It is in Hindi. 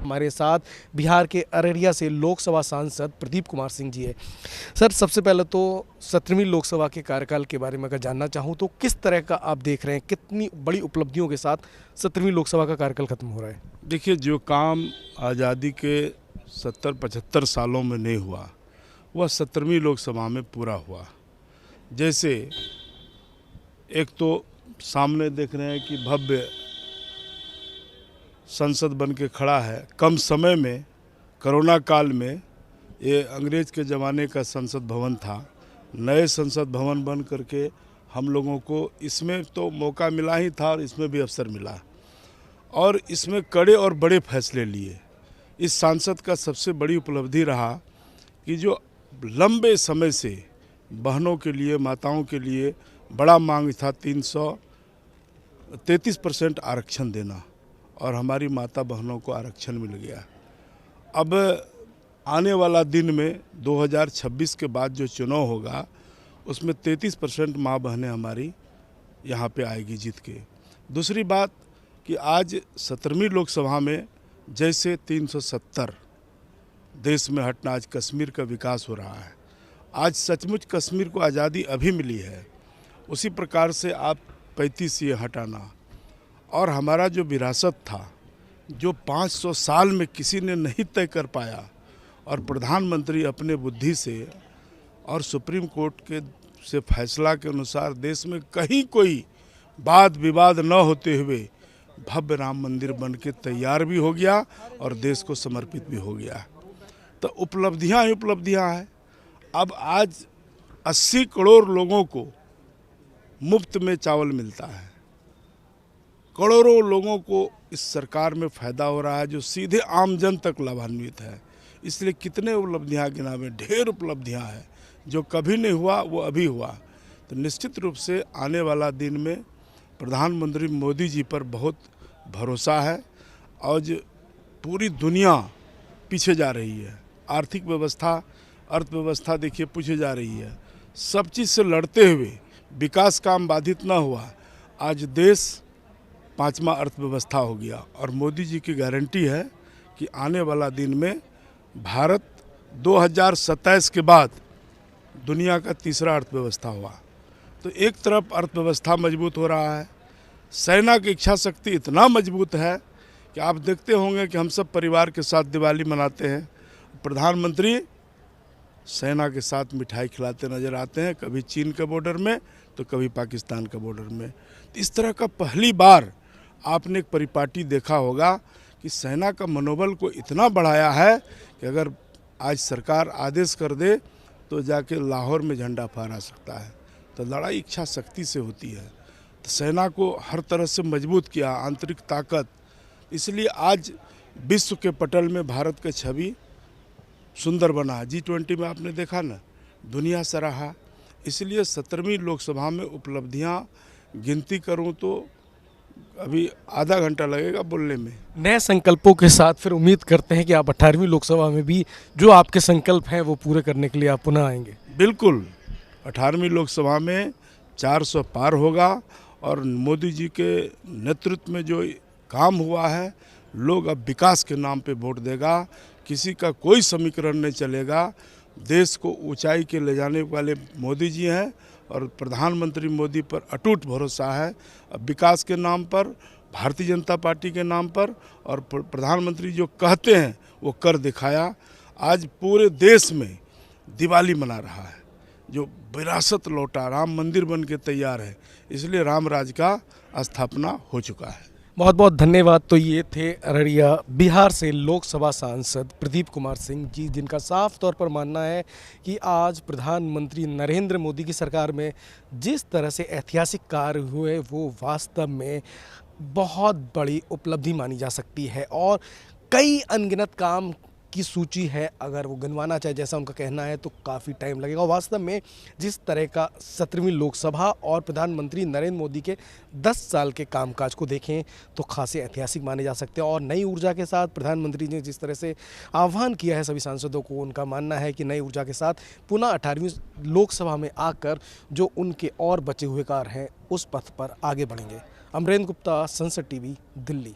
हमारे साथ बिहार के अररिया से लोकसभा सांसद प्रदीप कुमार सिंह जी है। सर, सबसे पहले तो 17वीं लोकसभा के कार्यकाल के बारे में अगर जानना चाहूँ तो किस तरह का आप देख रहे हैं, कितनी बड़ी उपलब्धियों के साथ 17वीं लोकसभा का कार्यकाल खत्म हो रहा है? देखिए, जो काम आज़ादी के 70-75 सालों में नहीं हुआ वह 17वीं लोकसभा में पूरा हुआ। जैसे एक तो सामने देख रहे हैं कि भव्य संसद बन के खड़ा है। कम समय में कोरोना काल में ये अंग्रेज़ के ज़माने का संसद भवन था, नए संसद भवन बन करके हम लोगों को इसमें तो मौका मिला ही था और इसमें भी अवसर मिला और इसमें कड़े और बड़े फैसले लिए। इस सांसद का सबसे बड़ी उपलब्धि रहा कि जो लंबे समय से बहनों के लिए, माताओं के लिए बड़ा मांग था 333% आरक्षण देना, और हमारी माता बहनों को आरक्षण मिल गया। अब आने वाला दिन में 2026 के बाद जो चुनाव होगा उसमें 33% माँ बहनें हमारी यहाँ पे आएगी जीत के। दूसरी बात कि आज 17वीं लोकसभा में जैसे 370 देश में हटना, आज कश्मीर का विकास हो रहा है। आज सचमुच कश्मीर को आज़ादी अभी मिली है। उसी प्रकार से आप 35 ये हटाना और हमारा जो विरासत था, जो 500 साल में किसी ने नहीं तय कर पाया, और प्रधानमंत्री अपने बुद्धि से और सुप्रीम कोर्ट के से फैसला के अनुसार देश में कहीं कोई वाद विवाद न होते हुए भव्य राम मंदिर बन के तैयार भी हो गया और देश को समर्पित भी हो गया। तो उपलब्धियां ही उपलब्धियां हैं। अब आज 80 करोड़ लोगों को मुफ्त में चावल मिलता है। करोड़ों लोगों को इस सरकार में फ़ायदा हो रहा है, जो सीधे आम जन तक लाभान्वित है। इसलिए कितने उपलब्धियां गिनावे, ढेर उपलब्धियां हैं। जो कभी नहीं हुआ वो अभी हुआ। तो निश्चित रूप से आने वाला दिन में प्रधानमंत्री मोदी जी पर बहुत भरोसा है। आज पूरी दुनिया पीछे जा रही है। आर्थिक व्यवस्था, अर्थव्यवस्था देखिए पीछे जा रही है। सब चीज़ से लड़ते हुए विकास काम बाधित ना हुआ। आज देश 5वां अर्थव्यवस्था हो गया और मोदी जी की गारंटी है कि आने वाला दिन में भारत 2027 के बाद दुनिया का तीसरा अर्थव्यवस्था हुआ। तो एक तरफ अर्थव्यवस्था मजबूत हो रहा है, सेना की इच्छा शक्ति इतना मजबूत है कि आप देखते होंगे कि हम सब परिवार के साथ दिवाली मनाते हैं। प्रधानमंत्री सेना के साथ मिठाई खिलाते नज़र आते हैं, कभी चीन के बॉर्डर में तो कभी पाकिस्तान के बॉर्डर में। तो इस तरह का पहली बार आपने एक परिपाटी देखा होगा कि सेना का मनोबल को इतना बढ़ाया है कि अगर आज सरकार आदेश कर दे तो जाके लाहौर में झंडा फहरा सकता है। तो लड़ाई इच्छा शक्ति से होती है। तो सेना को हर तरह से मजबूत किया, आंतरिक ताकत। इसलिए आज विश्व के पटल में भारत का छवि सुंदर बना। G20 में आपने देखा ना, दुनिया सराहा। इसलिए 17वीं लोकसभा में उपलब्धियां गिनती करूं तो अभी आधा घंटा लगेगा बोलने में। नए संकल्पों के साथ फिर उम्मीद करते हैं कि आप 18वीं लोकसभा में भी जो आपके संकल्प हैं वो पूरे करने के लिए आप पुनः आएंगे। बिल्कुल, 18वीं लोकसभा में 400 पार होगा और मोदी जी के नेतृत्व में जो काम हुआ है, लोग अब विकास के नाम पे वोट देगा। किसी का कोई समीकरण नहीं चलेगा। देश को ऊंचाई के ले जाने वाले मोदी जी हैं और प्रधानमंत्री मोदी पर अटूट भरोसा है। अब विकास के नाम पर, भारतीय जनता पार्टी के नाम पर, और प्रधानमंत्री जो कहते हैं वो कर दिखाया। आज पूरे देश में दिवाली मना रहा है। जो विरासत लौटा, राम मंदिर बन के तैयार है, इसलिए राम राज का स्थापना हो चुका है। बहुत बहुत धन्यवाद। तो ये थे अररिया बिहार से लोकसभा सांसद प्रदीप कुमार सिंह जी, जिनका साफ तौर पर मानना है कि आज प्रधानमंत्री नरेंद्र मोदी की सरकार में जिस तरह से ऐतिहासिक कार्य हुए वो वास्तव में बहुत बड़ी उपलब्धि मानी जा सकती है। और कई अनगिनत काम की सूची है, अगर वो गिनवाना चाहे जैसा उनका कहना है तो काफ़ी टाइम लगेगा। और वास्तव में जिस तरह का 17वीं लोकसभा और प्रधानमंत्री नरेंद्र मोदी के 10 साल के कामकाज को देखें तो खासे ऐतिहासिक माने जा सकते हैं। और नई ऊर्जा के साथ प्रधानमंत्री ने जिस तरह से आह्वान किया है सभी सांसदों को, उनका मानना है कि नई ऊर्जा के साथ पुनः 18वीं लोकसभा में आकर जो उनके और बचे हुए कार्य हैं उस पथ पर आगे बढ़ेंगे। अमरेंद्र गुप्ता, संसद टीवी, दिल्ली।